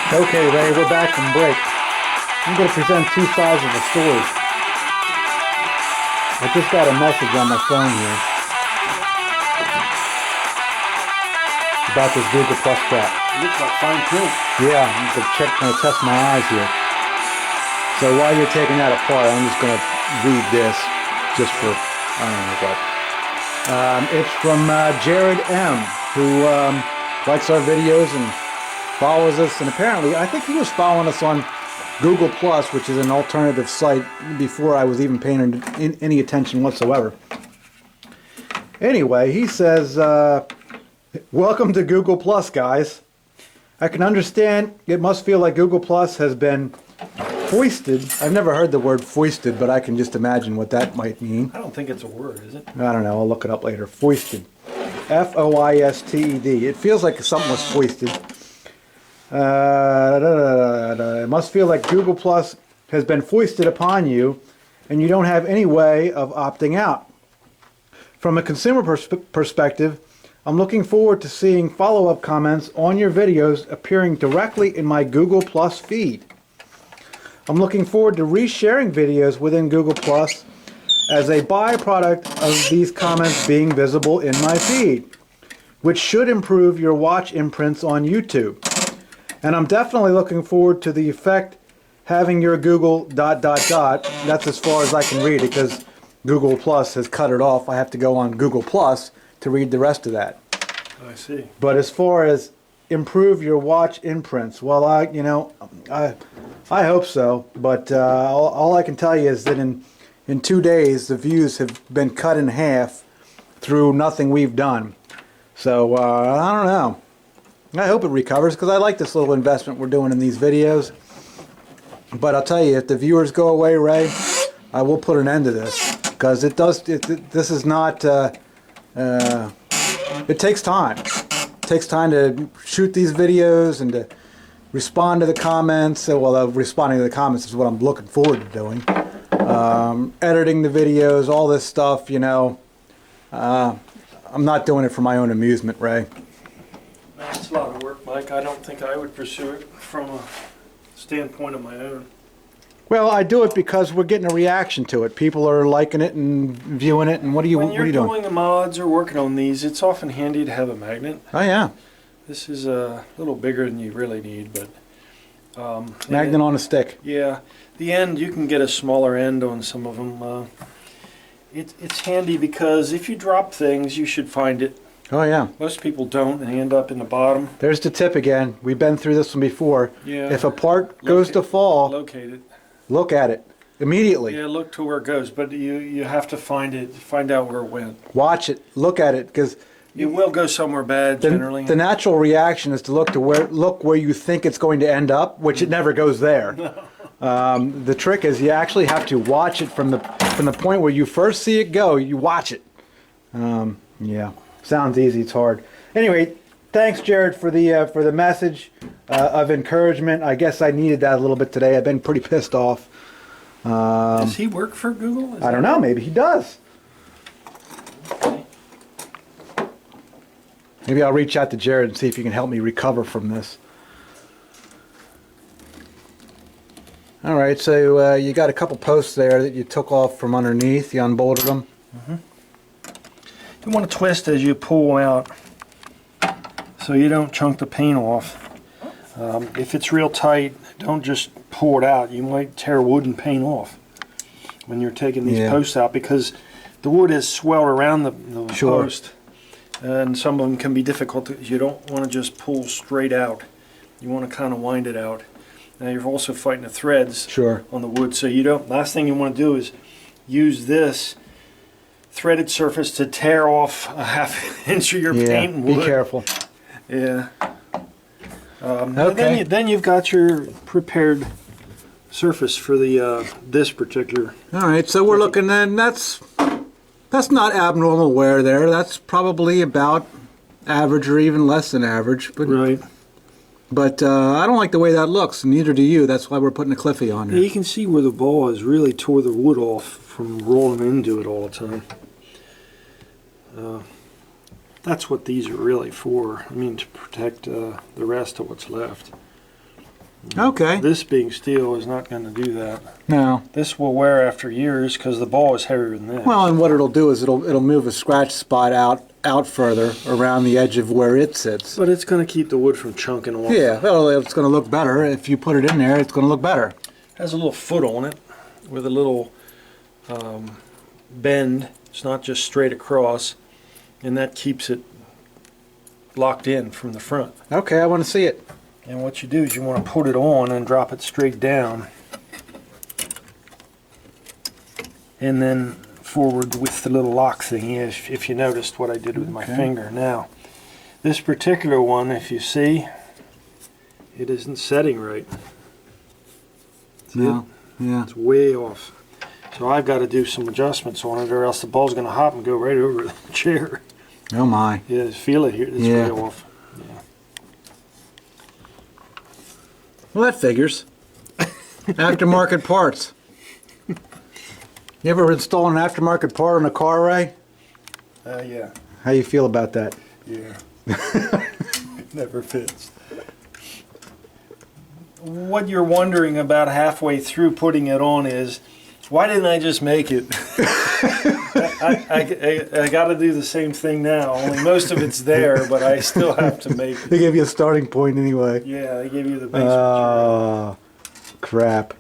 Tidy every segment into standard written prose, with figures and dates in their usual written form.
Okay, Ray, we're back from break. I'm going to present two sides of the story. I just got a message on my phone here about this Google Plus crap. It looks like fine print. Yeah, I'm going to test my eyes here. So while you're taking that apart, I'm just going to read this just for, I don't know what. It's from Jared M., who likes our videos and follows us, and apparently I think he was following us on Google Plus, which is an alternative site, before I was even paying any attention whatsoever. Anyway, he says, welcome to Google Plus, guys. I can understand it must feel like Google Plus has been foisted. I've never heard the word foisted, but I can just imagine what that might mean. I don't think it's a word, is it? I don't know, I'll look it up later. Foisted. F-O-I-S-T-E-D. It feels like something was foisted. It must feel like Google Plus has been foisted upon you and you don't have any way of opting out. From a consumer perspective, I'm looking forward to seeing follow-up comments on your videos appearing directly in my Google Plus feed. I'm looking forward to resharing videos within Google Plus as a byproduct of these comments being visible in my feed, which should improve your watch imprints on YouTube. And I'm definitely looking forward to the effect having your Google ... That's as far as I can read it, because Google Plus has cut it off. I have to go on Google Plus to read the rest of that. I see. But as far as improve your watch imprints, well, I hope so. But all I can tell you is that in 2 days, the views have been cut in half through nothing we've done. So I don't know. I hope it recovers, because I like this little investment we're doing in these videos. But I'll tell you, if the viewers go away, Ray, I will put an end to this, because this is not, it takes time. It takes time to shoot these videos and to respond to the comments. Well, responding to the comments is what I'm looking forward to doing. Editing the videos, all this stuff, you know. I'm not doing it for my own amusement, Ray. It's a lot of work, Mike. I don't think I would pursue it from a standpoint of my own. Well, I do it because we're getting a reaction to it. People are liking it and viewing it, and what are you doing? When you're doing the mods or working on these, it's often handy to have a magnet. Oh, yeah. This is a little bigger than you really need, but... magnet on a stick. Yeah. The end, you can get a smaller end on some of them. It's handy because if you drop things, you should find it. Oh, yeah. Most people don't, and they end up in the bottom. There's the tip again. We've been through this one before. Yeah. If a part goes to fall, locate it. Look at it immediately. Yeah, look to where it goes, but you have to find it, find out where it went. Watch it. Look at it, because it will go somewhere bad generally. The natural reaction is to look where you think it's going to end up, which it never goes there. The trick is you actually have to watch it from the point where you first see it go. You watch it. Yeah. Sounds easy, it's hard. Anyway, thanks, Jared, for the message of encouragement. I guess I needed that a little bit today. I've been pretty pissed off. Does he work for Google? I don't know. Maybe he does. Okay. Maybe I'll reach out to Jared and see if he can help me recover from this. All right, so you got a couple posts there that you took off from underneath. You unbolted them. Mm-hmm. You want to twist as you pull out so you don't chunk the paint off. If it's real tight, don't just pull it out. You might tear wood and paint off when you're taking these posts out, because the wood has swelled around the post, and some of them can be difficult. You don't want to just pull straight out. You want to kind of wind it out. Now you're also fighting the threads on the wood, so you don't. Last thing you want to do is use this threaded surface to tear off a ½ inch of your paint and wood. Be careful. Yeah. Okay. Then you've got your prepared surface for the this particular. All right, so we're looking at that's not abnormal wear there. That's probably about average or even less than average. But right. But I don't like the way that looks. Neither do you. That's why we're putting a Cliffy on there. Yeah, you can see where the ball has really tore the wood off from rolling into it all the time. That's what these are really for. I mean, to protect the rest of what's left. Okay. This being steel is not going to do that. No. This will wear after years because the ball is heavier than this. Well, and what it'll do is it'll move a scratch spot out further around the edge of where it sits. But it's going to keep the wood from chunking off. Yeah, well, it's going to look better. If you put it in there, it's going to look better. It has a little foot on it with a little bend. It's not just straight across, and that keeps it locked in from the front. Okay, I want to see it. And what you do is you want to put it on and drop it straight down, and then forward with the little lock thingy, if you noticed what I did with my finger. Now, this particular one, if you see, it isn't setting right. See No. it? Yeah. It's way off. So I've got to do some adjustments on it, or else the ball's going to hop and go right over the chair. Oh my. Yeah, feel it here. It's Yeah. way off. Yeah. Well, that figures. Aftermarket parts. You ever install an aftermarket part on a car, Ray? Yeah. How you feel about that? Yeah. It never fits. What you're wondering about halfway through putting it on is, why didn't I just make it? I got to do the same thing now, only most of it's there, but I still have to make it. They give you a starting point anyway. Yeah, they give you the base material. Oh, crap.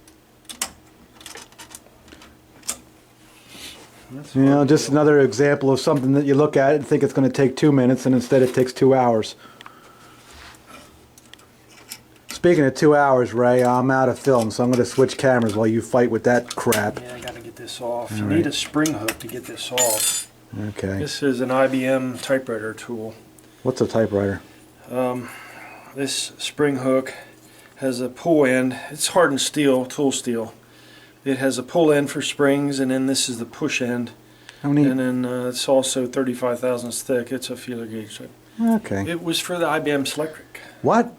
You know, just another example of something that you look at and think it's going to take 2 minutes, and instead it takes 2 hours. Speaking of 2 hours, Ray, I'm out of film, so I'm going to switch cameras while you fight with that crap. Yeah, I got to get this off. You All need right. a spring hook to get this off. Okay. This is an IBM typewriter tool. What's a typewriter? This spring hook has a pull end. It's hardened steel, tool steel. It has a pull end for springs, and then this is the push end. How many? And then it's also 35 thousandths thick. It's a feeler gauge. Okay. It was for the IBM Selectric. What?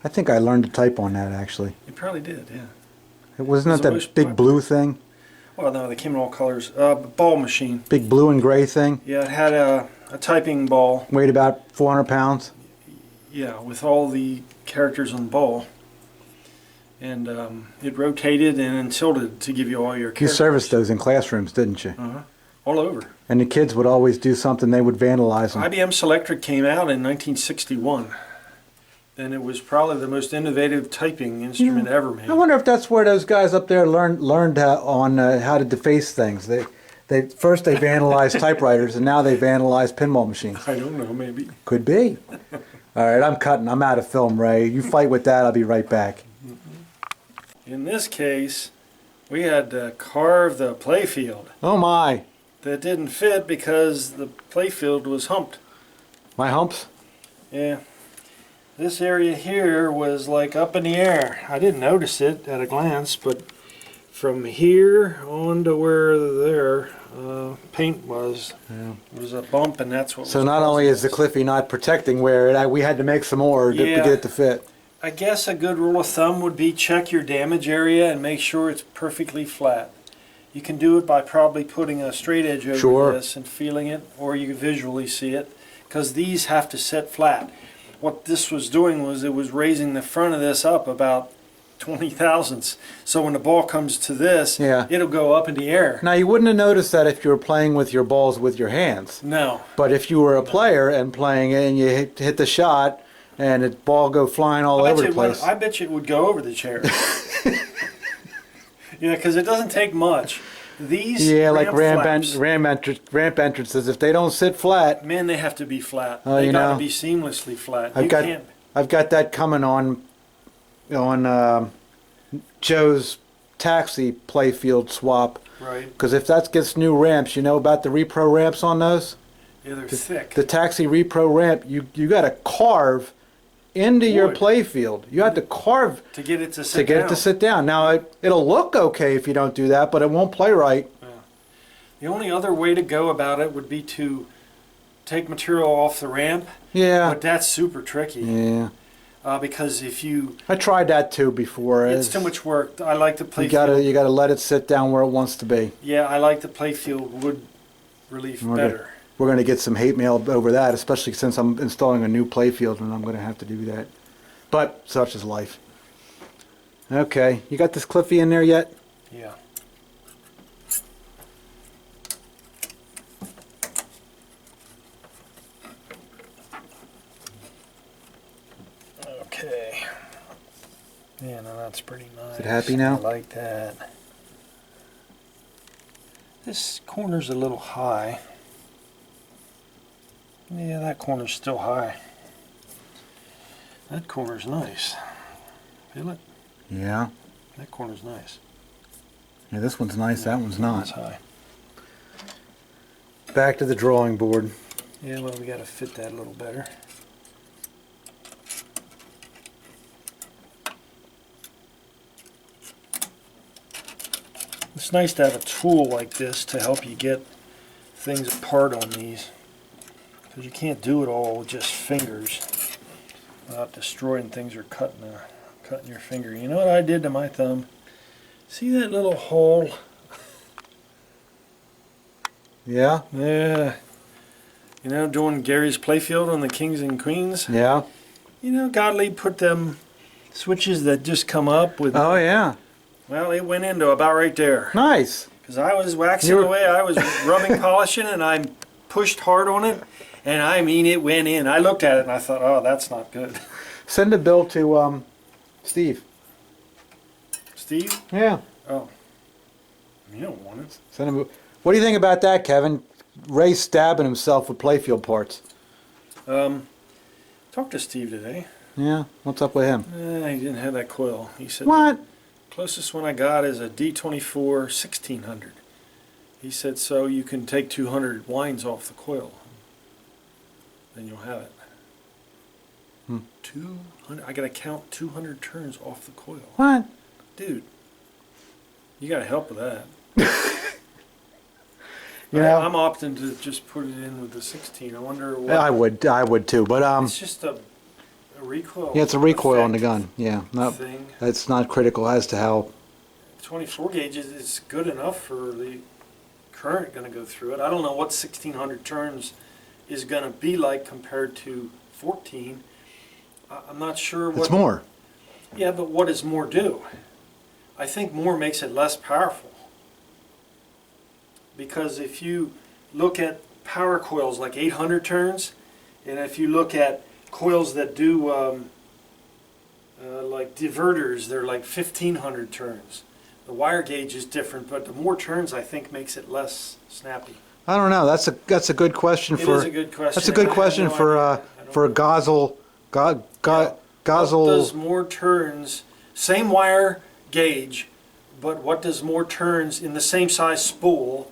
I think I learned to type on that, actually. You probably did, yeah. Wasn't It's that the that most big popular. blue thing? Well, no, they came in all colors. Ball machine. Big blue and gray thing? Yeah, it had a typing ball. Weighed about 400 pounds? Yeah, with all the characters on the ball. And it rotated and then tilted to give you all your You characters. serviced those in classrooms, didn't you? All over. And the kids would always do something, they would vandalize them. IBM Selectric came out in 1961. And it was probably the most innovative typing instrument ever made. I wonder if that's where those guys up there learned how to deface things. They first they vandalized typewriters, and now they vandalize pinball machines. I don't know, maybe. Could be. All right, I'm cutting. I'm out of film, Ray. You fight with that. I'll be right back. In this case, we had to carve the playfield. Oh my! That didn't fit because the playfield was humped. My humps. Yeah. This area here was like up in the air. I didn't notice it at a glance, but from here on to where their paint was a bump, and that's what. So was not only causing is the this. Cliffy not protecting where it, we had to make some more to Yeah. get it to fit. I guess a good rule of thumb would be check your damage area and make sure it's perfectly flat. You can do it by probably putting a straight edge over Sure. this and feeling it, or you can visually see it, because these have to set flat. What this was doing was it was raising the front of this up about 20 thousandths. So when the ball comes to this, Yeah. it'll go up in the air. Now you wouldn't have noticed that if you were playing with your balls with your hands. No. But if you were a player and playing it and you hit the shot and the ball go flying all over the place. I bet you it would go over the chair. Yeah, because it doesn't take much. These Yeah, like flaps, ramp entrances, if they don't sit flat, man, they have to be flat. Oh, They you got know, to be seamlessly flat. I've You got can't. I've got that coming on Joe's taxi playfield swap. Right. Because if that gets new ramps, you know about the repro ramps on those? Yeah, they're thick. The taxi repro ramp, you got to carve into your Wood. playfield. You have to carve To get it to sit to get down. it to sit down. Now it'll look okay if you don't do that, but it won't play right. The only other way to go about it would be to take material off the ramp, Yeah. but that's super tricky. Yeah. Because if you, I tried that too before. it's too much work. I like to play. You gotta let it sit down where it wants to be. Yeah, I like the playfield wood relief better. We're gonna get some hate mail over that, especially since I'm installing a new playfield and I'm gonna have to do that. But such is life. Okay, you got this Cliffy in there yet? Yeah. Okay. Yeah, no, that's pretty nice. Is it happy now? I like that. This corner's a little high. Yeah, that corner's still high. That corner's nice. Feel it? Yeah. That corner's nice. Yeah, this one's nice, that one's not. It's high. Back to the drawing board. Yeah, well, we got to fit that a little better. It's nice to have a tool like this to help you get things apart on these, because you can't do it all with just fingers without destroying things or cutting your finger. You know what I did to my thumb? See that little hole? Yeah? Yeah. You know, doing Gary's Playfield on the Kings and Queens? Yeah. You know, Gottlieb put them switches that just come up with... Oh, yeah. Well, it went into about right there. Nice. Because I was waxing away, I was rubbing, polishing, and I pushed hard on it, and I mean, it went in. I looked at it and I thought, oh, that's not good. Send a bill to Steve. Steve? Yeah. Oh. You don't want it. Send him. What do you think about that, Kevin? Ray stabbing himself with Playfield parts. Talked to Steve today. Yeah. What's up with him? He didn't have that coil. He said, What? Closest one I got is a D24 1600. He said, so you can take 200 winds off the coil. Then you'll have it. 200. I gotta count 200 turns off the coil. What? Dude, you gotta help with that. You know, I'm opting to just put it in with the 16. I wonder what. I would too, but It's just a recoil. yeah, it's a recoil on the effect gun. Yeah, no, thing. that's not critical as to how. 24 gauge is good enough for the current going to go through it. I don't know what 1600 turns is going to be like compared to 14. I'm not sure what. It's more. Yeah, but what does more do? I think more makes it less powerful. Because if you look at power coils like 800 turns, and if you look at coils that do like diverters, they're like 1500 turns. The wire gauge is different, but the more turns I think makes it less snappy. I don't know. That's a good question It for. is a good question. That's a good question for a Gozzel. Gozzel. What does more turns, same wire gauge, but what does more turns in the same size spool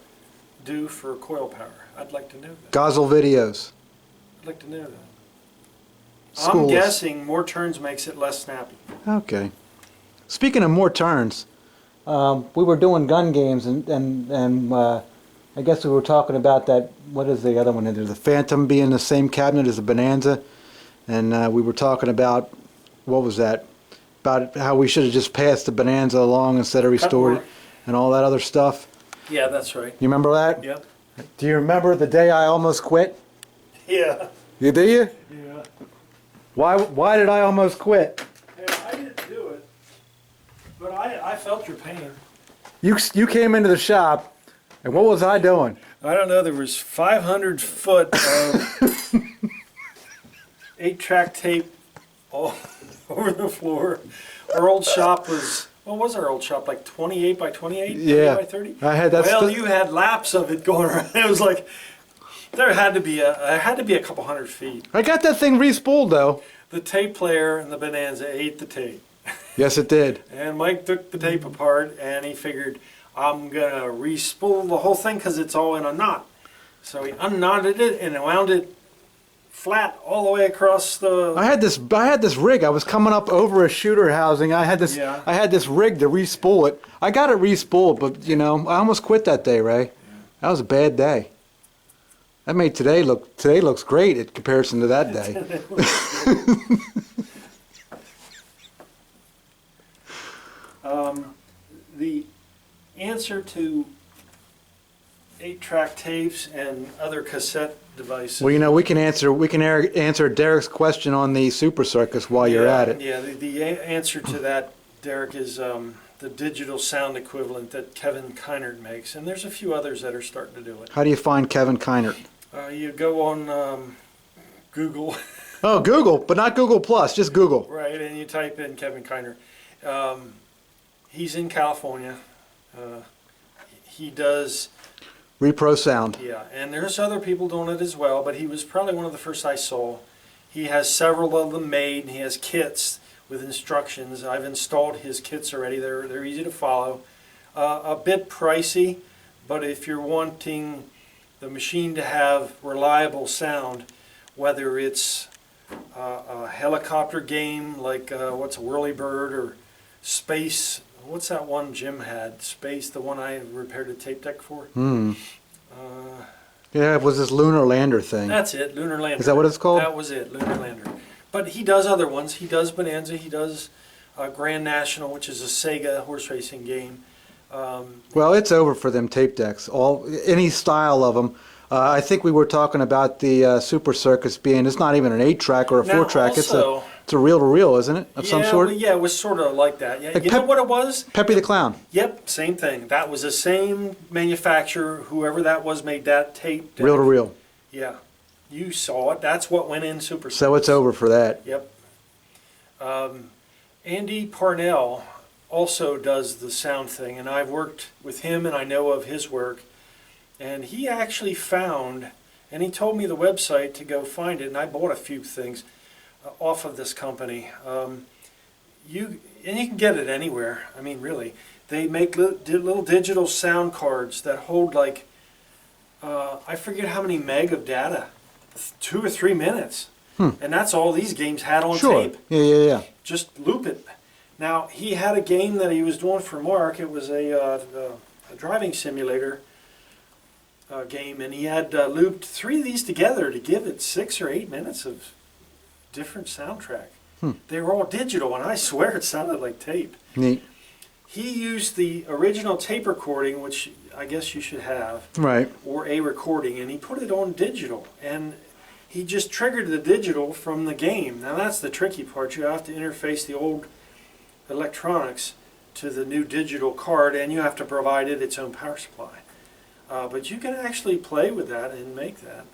do for coil power? I'd like to know that. Gozzel videos. I'd like to know that. I'm Schools. guessing more turns makes it less snappy. Okay. Speaking of more turns, we were doing gun games, and I guess we were talking about that. What is the other one? There's the Phantom being the same cabinet as the Bonanza, and we were talking about what was that? About how we should have just passed the Bonanza along instead of restored it, and all that other stuff. Yeah, that's right. You remember that? Yep. Do you remember the day I almost quit? Yeah. Do you? Yeah. Why did I almost quit? Hey, I didn't do it, but I felt your pain. You came into the shop, and what was I doing? I don't know, there was 500 foot of 8-track tape all over the floor. Our old shop was, what was our old shop, like 28 by 28? Yeah. 30 by 30? I had that. Well, you had laps of it going around. It was like, there had to be a couple hundred feet. I got that thing re-spooled though. The tape player and the Bonanza ate the tape. Yes, it did. And Mike took the tape apart and he figured, I'm going to re-spool the whole thing because it's all in a knot. So he unknotted it and wound it flat all the way across the... I had this rig. I was coming up over a shooter housing. I had this rig to re-spool it. I got it re-spooled, but you know, I almost quit that day, Ray. That was a bad day. That made today looks great in comparison to that day. The answer to 8-track tapes and other cassette devices. Well, you know, we can answer Derek's question on the Super Circus while you're at it. Yeah, the answer to that Derek, is the digital sound equivalent that Kevin Keinert makes, and there's a few others that are starting to do it. How do you find Kevin Keinert? You go on Google, Oh, Google, but not Google Plus, just Google. right, and you type in Kevin Keinert. He's in California. He does, Repro Sound. yeah, and there's other people doing it as well, but he was probably one of the first I saw. He has several of them made, and he has kits with instructions. I've installed his kits already. They're easy to follow. A bit pricey, but if you're wanting the machine to have reliable sound, whether it's a helicopter game like what's a Whirlybird or Space, what's that one Jim had? Space, the one I repaired a tape deck for? Yeah, it was this lunar lander thing. That's it, Lunar Lander. Is that what it's called? That was it, Lunar Lander. But he does other ones. He does Bonanza. He does Grand National, which is a Sega horse racing game. Well, it's over for them tape decks. Any style of them. I think we were talking about the Super Circus being, it's not even an 8-track or a 4-track. It's a reel-to-reel, isn't it? Of some sort? Well, yeah, it was sort of like that. Yeah, Like you know what it was? Peppy the Clown. Yep, same thing. That was the same manufacturer, whoever that was, made that tape deck. Reel-to-reel. Yeah, you saw it. That's what went in Super Circus. So it's over for that. Yep. Andy Parnell also does the sound thing, and I've worked with him and I know of his work. And he actually found, and he told me the website to go find it, and I bought a few things off of this company. You can get it anywhere. I mean, really. They make little digital sound cards that hold like, I forget how many meg of data, 2 or 3 minutes. And that's all these games had on tape. Yeah. Just loop it. Now, he had a game that he was doing for Mark. It was a driving simulator game, and he had looped 3 of these together to give it 6 or 8 minutes of different soundtrack. They were all digital, and I swear it sounded like tape. Neat. He used the original tape recording, which I guess you should have, Right. or a recording, and he put it on digital, and he just triggered the digital from the game. Now that's the tricky part. You have to interface the old electronics to the new digital card, and you have to provide it its own power supply. But you can actually play with that and make that.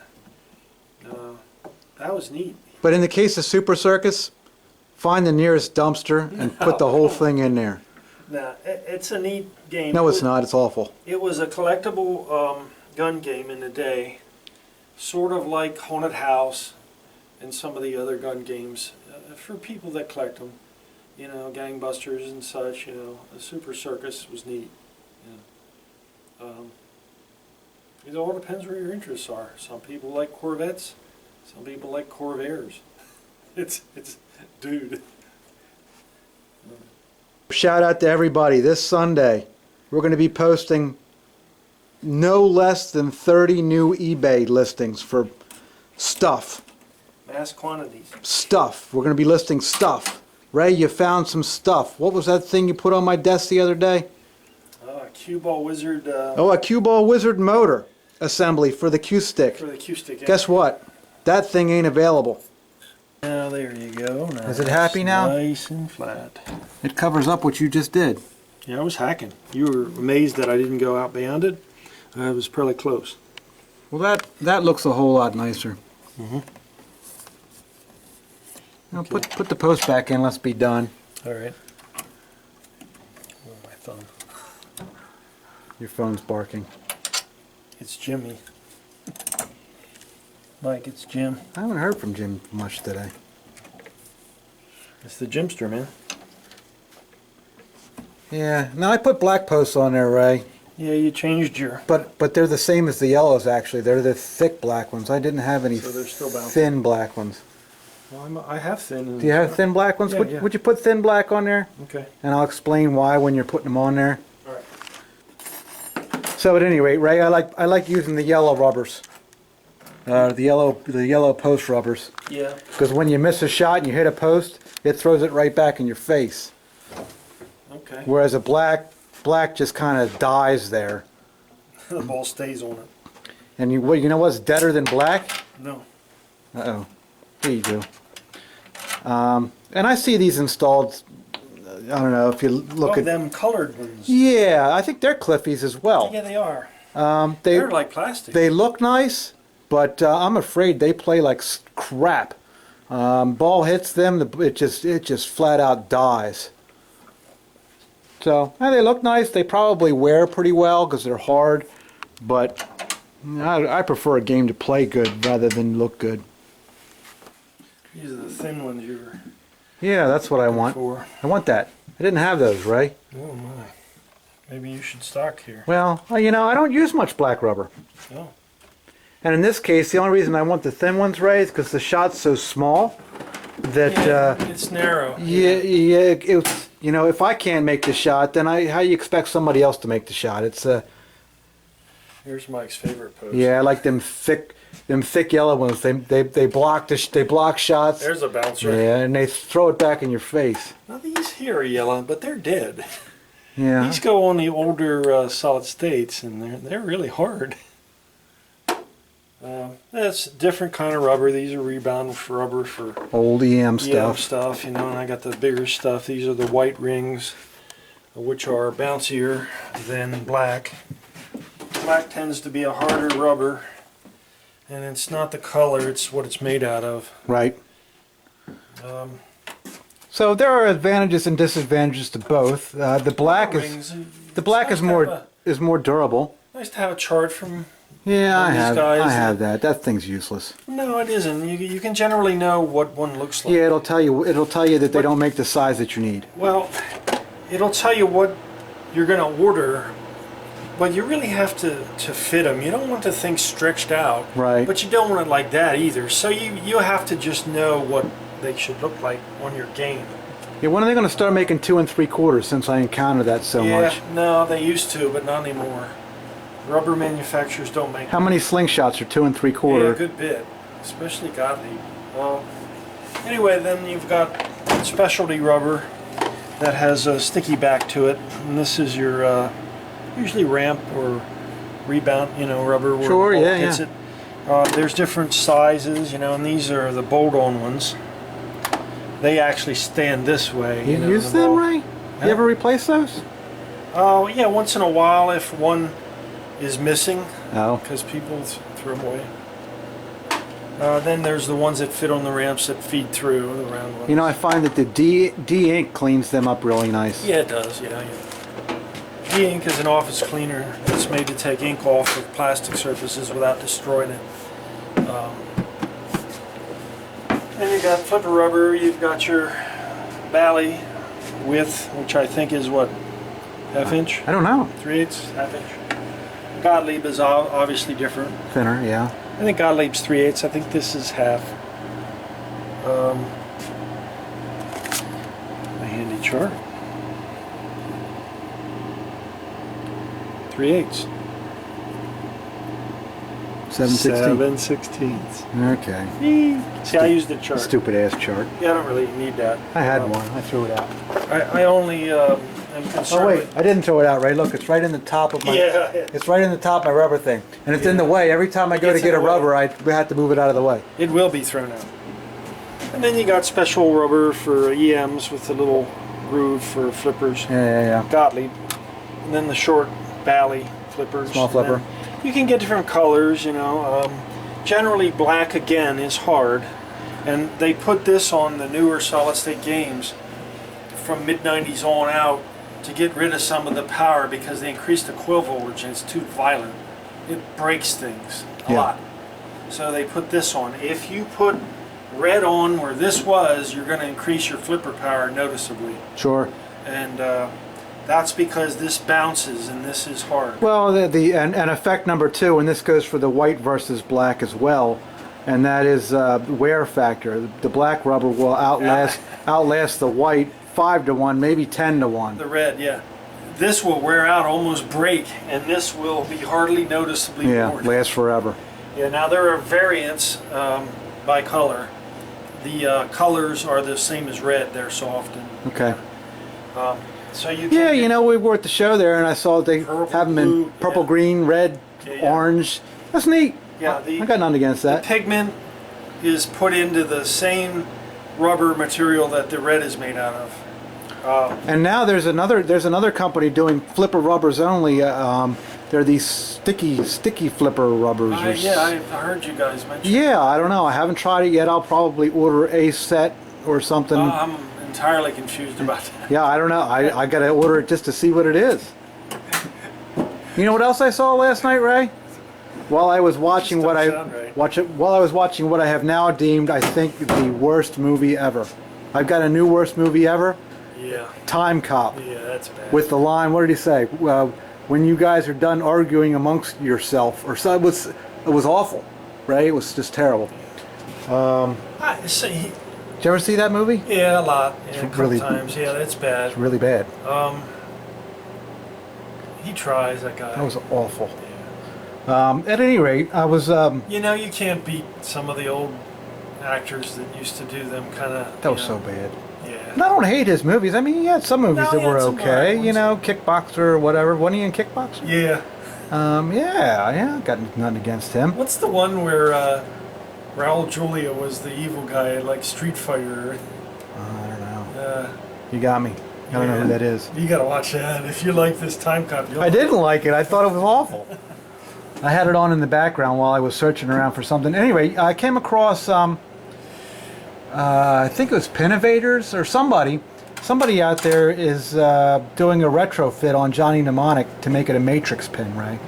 That was neat. But in the case of Super Circus, find the nearest dumpster and put the whole thing in there. Now, it's a neat game. No, it's not. It's awful. It was a collectible gun game in the day, sort of like Haunted House and some of the other gun games for people that collect them. You know, gangbusters and such. You know, the Super Circus was neat. You know. It all depends where your interests are. Some people like Corvettes. Some people like Corvairs. It's dude. Shout out to everybody. This Sunday, we're going to be posting no less than 30 new eBay listings for stuff. Mass quantities. Stuff. We're going to be listing stuff. Ray, you found some stuff. What was that thing you put on my desk the other day? Cue Ball Wizard. Oh, a Cue Ball Wizard motor assembly for the Q stick. For the Q stick. Yeah. Guess what? That thing ain't available. Now there you go. Is it happy now? Nice and flat. It covers up what you just did. Yeah, I was hacking. You were amazed that I didn't go out beyond it. I was pretty close. Well, that looks a whole lot nicer. Mm-hmm. Now put the post back in. Let's be done. All right. Oh, my thumb. Your phone's barking. It's Jimmy. Mike, it's Jim. I haven't heard from Jim much today. It's the Jimster, man. Yeah. Now I put black posts on there, Ray. Yeah, you changed your... But they're the same as the yellows, actually. They're the thick black ones. I didn't have any So they're still bouncing. thin black ones. Well, I have thin. Do you have thin black ones? Yeah, yeah. Would you put thin black on there? Okay. And I'll explain why when you're putting them on there. All right. So at any rate, Ray, I like using the yellow rubbers. The yellow post rubbers. Yeah. Because when you miss a shot and you hit a post, it throws it right back in your face. Okay. Whereas a black just kind of dies there. The ball stays on it. And you know what's deader than black? No. Uh-oh. There you go. And I see these installed I don't know if you look Oh, at them colored ones. Yeah, I think they're Cliffies as well. Yeah, they are. They They're like plastic. they look nice, but I'm afraid they play like crap. Ball hits them, it just flat out dies. So they look nice. They probably wear pretty well because they're hard, but I prefer a game to play good rather than look good. These are the thin ones you were Yeah, that's what I want. for. I want that. I didn't have those, Ray. Oh my. Maybe you should stock here. Well, you know, I don't use much black rubber. Oh. And in this case, the only reason I want the thin ones, Ray, is because the shot's so small that It's narrow. it's, you know, if I can't make the shot, then how you expect somebody else to make the shot? It's Here's Mike's favorite pose. yeah, I like them thick yellow ones. They block shots. There's a bouncer. Yeah, and they throw it back in your face. Now these here are yellow, but they're dead. Yeah. These go on the older solid states, and they're really hard. That's a different kind of rubber. These are rebound rubber for Old EM stuff. stuff, you know. And I got the bigger stuff. These are the white rings, which are bouncier than black. Black tends to be a harder rubber, and it's not the color; it's what it's made out of. Right. So there are advantages and disadvantages to both. The black Rings, is more durable. nice to have a chart from. Yeah, Well, these guys- I have that. That thing's useless. No, it isn't. You can generally know what one looks like. Yeah, it'll tell you that they don't make the size that you need. Well, it'll tell you what you're going to order, but you really have to fit them. You don't want the thing stretched out, Right. but you don't want it like that either. So you have to just know what they should look like on your game. Yeah, when are they going to start making 2 3/4? Since I encounter that so much. No, they used to, but not anymore. Rubber manufacturers don't make How many slingshots are 2 Yeah, a 3/4? good bit, especially Gottlieb. Anyway, then you've got specialty rubber that has a sticky back to it, and this is your usually ramp or rebound, rubber where Sure, the ball yeah, hits it. There's different sizes, and these are the bolt-on ones. They actually stand this way. You the use them, ball- Ray? Huh? You ever replace those? Oh, yeah, once in a while if one is missing, Oh. because people throw them away. Then there's the ones that fit on the ramps that feed through, the round ones. You know, I find that the D ink cleans them up really nice. Yeah, it does, yeah. E-ink is an office cleaner that's made to take ink off of plastic surfaces without destroying it. Then you got flipper rubber, you've got your Bally width, which I think is what, half inch? I don't know. 3/8, half inch. Gottlieb is obviously different. Thinner, yeah. I think Gottlieb's 3/8. I think this is half. A handy chart. 3/8. 7/16. 7/16. Okay. See, I used the chart. Stupid ass chart. Yeah, I don't really need that. I had one. I threw it out. I only am concerned. Oh wait, with- I didn't throw it out, Ray. Look, it's right in the top of my. Yeah. It's right in the top of my rubber thing, and it's in the way. Every time I go to gets get in a the way. rubber, I have to move it out of the way. It will be thrown out. And then you got special rubber for EMs with the little groove for flippers. Yeah. Gottlieb. And then the short Bally flippers. Small flipper. And you can get different colors, Generally black again is hard. And they put this on the newer solid state games from mid-90s on out to get rid of some of the power because they increased the coil voltage and it's too violent. It breaks things a Yeah. lot. So they put this on. If you put red on where this was, you're going to increase your flipper power noticeably. Sure. And that's because this bounces and this is hard. Well, and effect number 2, and this goes for the white versus black as well, and that is wear factor. The black rubber will outlast the white 5 to 1, maybe 10 to 1. The red, yeah. This will wear out, almost break, and this will be hardly noticeably Yeah, worn. lasts forever. Yeah, now there are variants by color. The colors are the same as red, they're soft. And, Okay. so you Yeah, can we were at the show there, and I saw they Purple, have them in blue, purple, yeah. green, red, Yeah. orange. That's neat. Yeah, I got nothing against the that. pigment is put into the same rubber material that the red is made out of. And now there's another company doing flipper rubbers only. They're these sticky flipper rubbers. Yeah, I've heard you guys mention. Yeah, I don't know. I haven't tried it yet. I'll probably order a set or something. I'm entirely confused about that. Yeah, I don't know. I got to order it just to see what it is. You know what else I saw last night, Ray? While I was watching what I have now deemed, I think, the worst movie ever. I've got a new worst movie ever. Yeah. Time Cop. Yeah, that's bad. With the line, what did he say? When you guys are done arguing amongst yourself, or so it was awful, right? It was just terrible. See, Did you ever see that movie? yeah, a lot. Yeah, a couple really- times. Yeah, that's bad. It's really bad. He tries, that guy. That was awful. At any rate, I was. You know, you can't beat some of the old actors that used to do them kind of. That was so bad. Yeah. And I don't hate his movies. I mean, he had some movies No, that he had were some okay. alright You ones. know, Kickboxer or whatever. Wasn't he in Kickboxer? Yeah. Yeah. Got nothing against him. What's the one where Raul Julia was the evil guy, like Street Fighter? I don't know. Uh, You got me. I don't know who that is. You gotta watch that. If you like this Time Cop, you'll I didn't like it. I thought it was awful. I had it on in the background while I was searching around for something. Anyway, I came across, I think it was Pinnovators or somebody. Somebody out there is doing a retrofit on Johnny Mnemonic to make it a Matrix pin, right?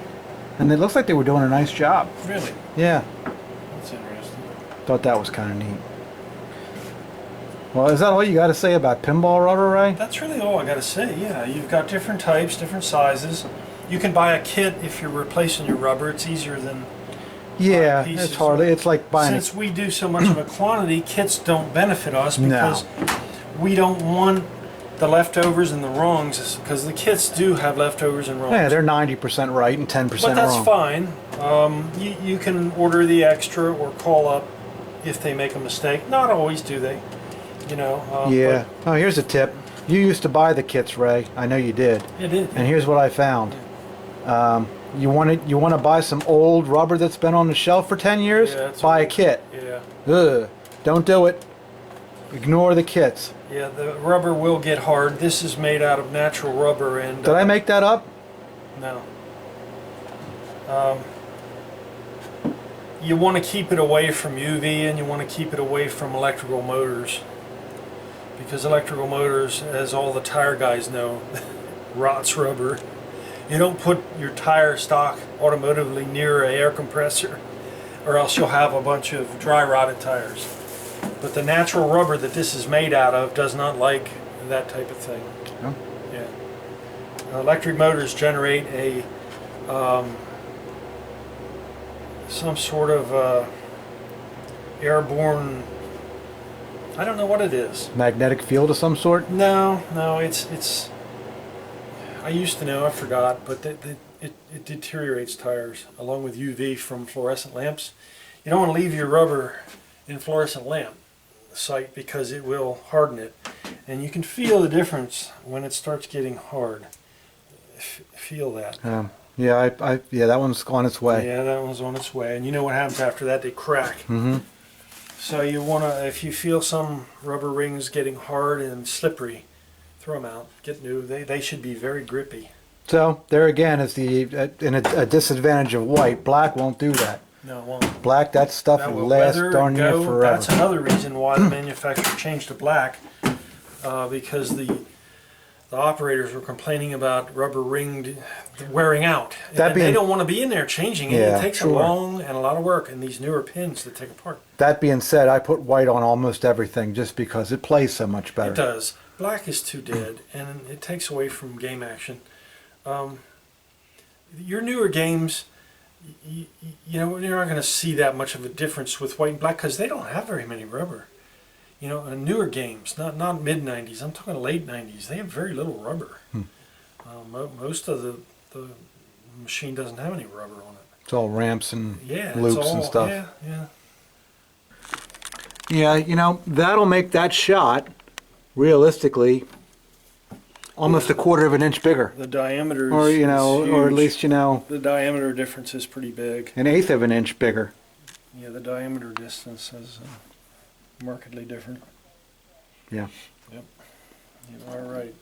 And it looks like they were doing a nice job. Really? Yeah, That's interesting. thought that was kind of neat. Well, is that all you got to say about pinball rubber, Ray? That's really all I gotta say. Yeah, you've got different types, different sizes. You can buy a kit if you're replacing your rubber. It's easier than Yeah, pieces. it's hardly. It's like buying. Since we do so much of a quantity, kits don't benefit us No. because we don't want the leftovers and the wrongs, because the kits do have leftovers and wrongs. Yeah, they're 90% right and 10% But that's wrong. fine. You can order the extra or call up if they make a mistake. Not always do they, you know. Yeah. Oh, here's a tip. You used to buy the kits, Ray. I know you did. But it is. And here's what I found. You want to buy some old rubber that's been on the shelf for 10 years? Yeah, that's buy a right. kit. Yeah. Ugh. Don't do it. Ignore the kits. Yeah, the rubber will get hard. This is made out of natural rubber, and Did I make that up? no. You want to keep it away from UV, and you want to keep it away from electrical motors, because electrical motors, as all the tire guys know, rots rubber. You don't put your tire stock automotively near an air compressor, or else you'll have a bunch of dry rotted tires. But the natural rubber that this is made out of does not like that type of thing. No? Yeah. Electric motors generate a some sort of airborne. I don't know what it is. Magnetic field of some sort? No, it's. I used to know, I forgot, but it deteriorates tires along with UV from fluorescent lamps. You don't want to leave your rubber in fluorescent lamp site because it will harden it, and you can feel the difference when it starts getting hard. Feel that. Yeah, yeah, that one's on its way. Yeah, that one's on its way, and you know what happens after that? They crack. Mm-hmm. So you want to, if you feel some rubber rings getting hard and slippery, throw them out. Get new. They should be very grippy. So there again is a disadvantage of white. Black won't do that. No, it won't. Black, that stuff That will will last weather darn and near go. forever. That's another reason why the manufacturer changed to black, because the operators were complaining about rubber ringed wearing out. And they don't want to be in there changing it. Yeah, It takes sure. a long and a lot of work, and these newer pins that take apart. That being said, I put white on almost everything just because it plays so much better. It does. Black is too dead, and it takes away from game action. Your newer games, you know, you're not going to see that much of a difference with white and black because they don't have very many rubber. You know, newer games, not mid '90s. I'm talking late '90s. They have very little rubber. Most of the machine doesn't have any rubber on it. It's all ramps and Yeah, loops it's all, and stuff. Yeah. Yeah, you know, that'll make that shot, realistically, almost a quarter of an inch bigger. The diameter Or, you know, is or at huge. least, you know, The diameter difference is pretty big. an eighth of an inch bigger. Yeah, the diameter distance is markedly different. Yeah. Yep. You are right.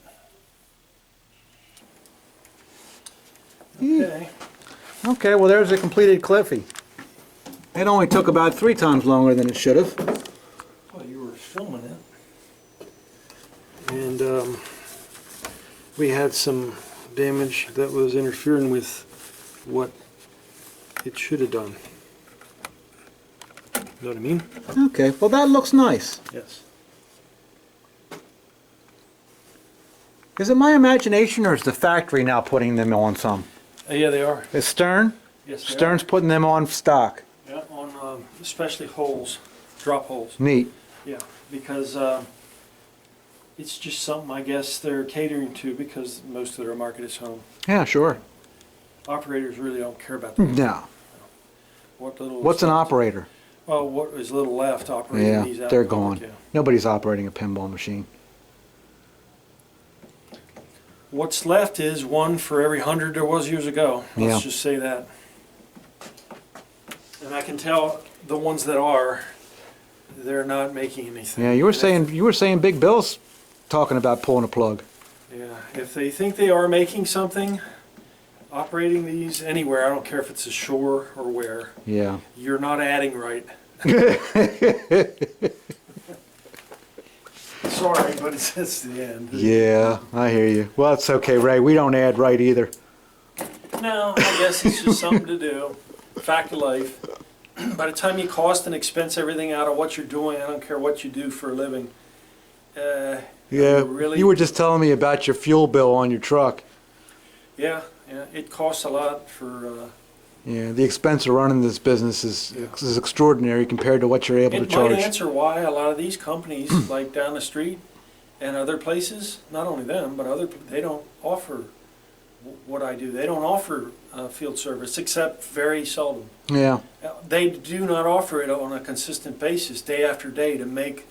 Okay. Okay, well there's a completed Cliffy. It only took about 3 times longer than it should have. Well, you were filming it. And we had some damage that was interfering with what it should have done. You know what I mean? Okay, well that looks nice. Yes. Is it my imagination or is the factory now putting them on some? Yeah, they are. Is Stern? Yes, they Stern's putting them on stock. are. Yeah, on especially holes, drop holes. Neat. Yeah, because it's just something I guess they're catering to because most of their market is home. Yeah, sure. Operators really don't care about that. No. What little What's an stuff- operator? Well, what is little left operating Yeah, these out? they're in public, gone. yeah. Nobody's operating a pinball machine. What's left is one for every 100 there was years ago. Let's Yeah. just say that. And I can tell the ones that are, they're not making anything. Yeah, you were saying Big Bill's talking about pulling a plug. Yeah, if they think they are making something, operating these anywhere, I don't care if it's ashore or where, Yeah. you're not adding right. Sorry, but it's the end. Yeah, I hear you. Well, it's okay, Ray. We don't add right either. No, I guess it's just something to do. Fact of life. By the time you cost and expense everything out of what you're doing, I don't care what you do for a living. Yeah, really, you were just telling me about your fuel bill on your truck. yeah, it costs a lot for. Yeah, the expense of running this business is extraordinary compared to what you're able to It charge. might answer why a lot of these companies, like down the street and other places, not only them, but they don't offer what I do. They don't offer field service except very seldom. Yeah, They do not offer it on a consistent basis, day after day, to make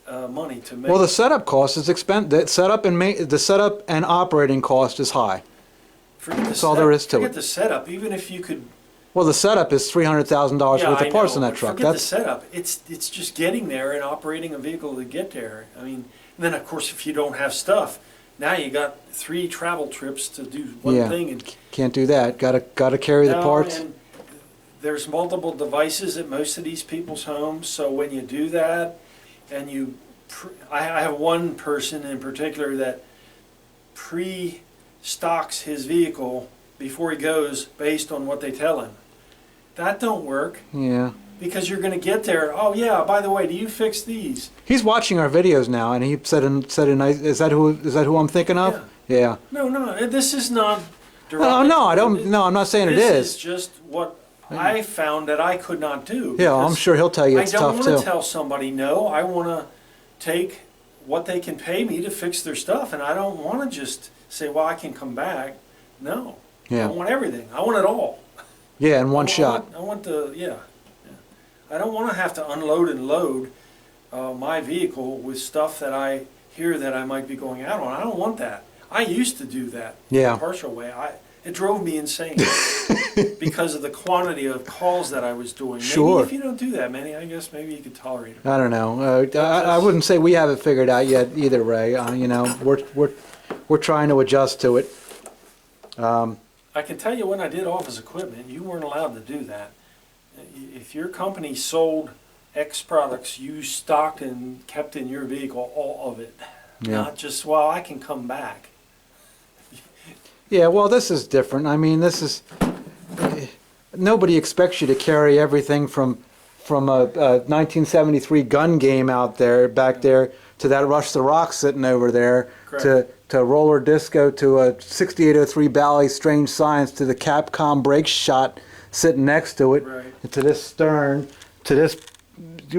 money. To make well, the setup cost is the setup and operating cost is high. That's all there is to forget it. the setup. Even if you could, Well, the setup is $300,000 yeah, worth I of parts know, in that but truck. forget the setup. It's just getting there and operating a vehicle to get there. I mean, then of course, if you don't have stuff, now you got 3 travel trips to do one Yeah. thing and Can't do that. Gotta carry the No, parts. and there's multiple devices at most of these people's homes, so when you do that, and I have one person in particular that pre-stocks his vehicle before he goes based on what they tell him. That don't work, Yeah. because you're going to get there. Oh yeah, by the way, do you fix these? He's watching our videos now, and he said a nice. Is that who I'm thinking of? Yeah. No, this is not. Oh no, I don't. No, I'm not saying it This is. is just what I found that I could not do. Yeah, I'm because sure he'll tell you it's I don't tough want too. to tell somebody no. I want to take what they can pay me to fix their stuff, and I don't want to just say, well, I can come back. No. Yeah. I want everything. I want it all. Yeah, in one shot. I want yeah. I don't want to have to unload and load my vehicle with stuff that I hear that I might be going out on. I don't want that. I used to do that Yeah. in a partial way. It drove me insane because of the quantity of calls that I was doing. Sure. Maybe if you don't do that many, I guess maybe you could tolerate it. I don't know. I wouldn't say we have it figured out yet either, Ray. You know, we're trying to adjust to it. I can tell you when I did office equipment, you weren't allowed to do that. If your company sold X products, you stocked and kept in your vehicle all of it. Yeah. Not just, well, I can come back. Yeah, well, this is different. I mean, this is nobody expects you to carry everything from a 1973 gun game out there back there to that Rush the Rock sitting over there to roller disco to a 6803 Bally Strange Science to the Capcom brake shot sitting next to it to this Stern to this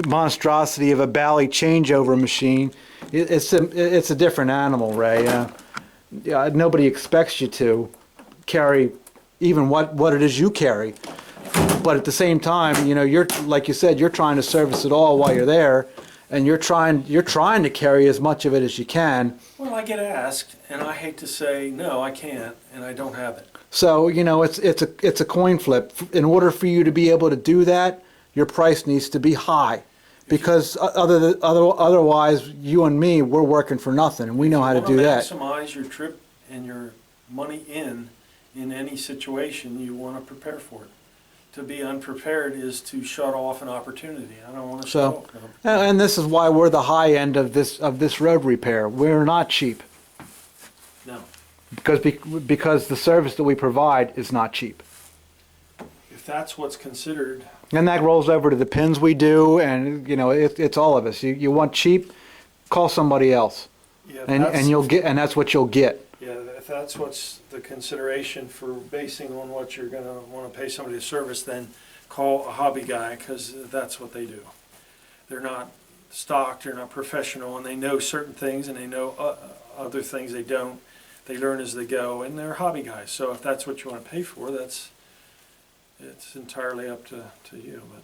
monstrosity of a Bally changeover machine. It's a different animal, Ray. Yeah, nobody expects you to carry even what it is you carry, but at the same time, you know, you're like you said, you're trying to service it all while you're there, and you're trying to carry as much of it as you can. Well, I get asked, and I hate to say no, I can't, and I don't have it. So you know, it's a coin flip. In order for you to be able to do that, your price needs to be high. because otherwise you and me, we're working for nothing, and we know how to do that. If you want to maximize your trip and your money in any situation, you want to prepare for it. To be unprepared is to shut off an opportunity. I don't want to shut off an opportunity. And this is why we're the high end of this road repair. We're not cheap No. because the service that we provide is not cheap. If that's what's considered, And that rolls over to the pins we do, and you know it's all of us. You want cheap, call somebody else, yeah, and you'll get, and that's what you'll get. yeah, if that's what's the consideration for basing on what you're going to want to pay somebody to service, then call a hobby guy, because that's what they do. They're not stocked, they're not professional, and they know certain things, and they know other things they don't. They learn as they go, and they're hobby guys. So if that's what you want to pay for, it's entirely up to you. But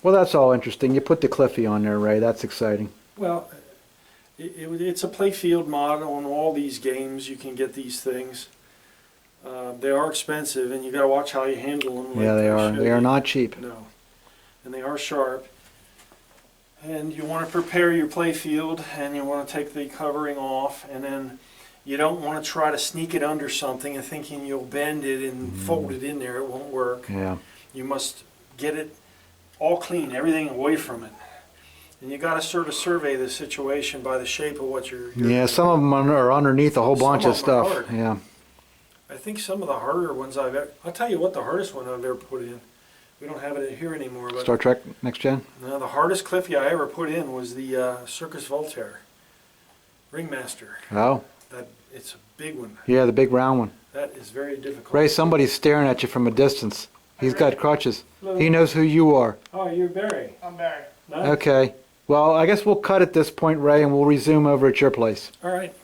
Well, that's all interesting. You put the Cliffy on there, Ray. That's exciting. well, it's a Playfield mod on all these games. You can get these things. They are expensive, and you got to watch how you handle them. Yeah, they are. They are not cheap. No, and they are sharp. And you want to prepare your Playfield, and you want to take the covering off, and then you don't want to try to sneak it under something and thinking you'll bend it and fold it in there. It won't work. Yeah. You must get it all clean, everything away from it. And you got to sort of survey the situation by the shape of what you're Yeah, some of them are underneath a whole bunch Some of of them are stuff. hard. Yeah. I think some of the harder ones I'll tell you what the hardest one I've ever put in. We don't have it here anymore, but Star Trek Next Gen. no, the hardest Cliffy I ever put in was the Circus Voltaire Ringmaster. Oh, It's a big one. yeah, the big round one. That is very difficult. Ray, somebody's staring at you from a distance. He's got crutches. He knows who you are. Oh, you're Barry. I'm Barry. No? Okay. Well, I guess we'll cut at this point, Ray, and we'll resume over at your place. All right.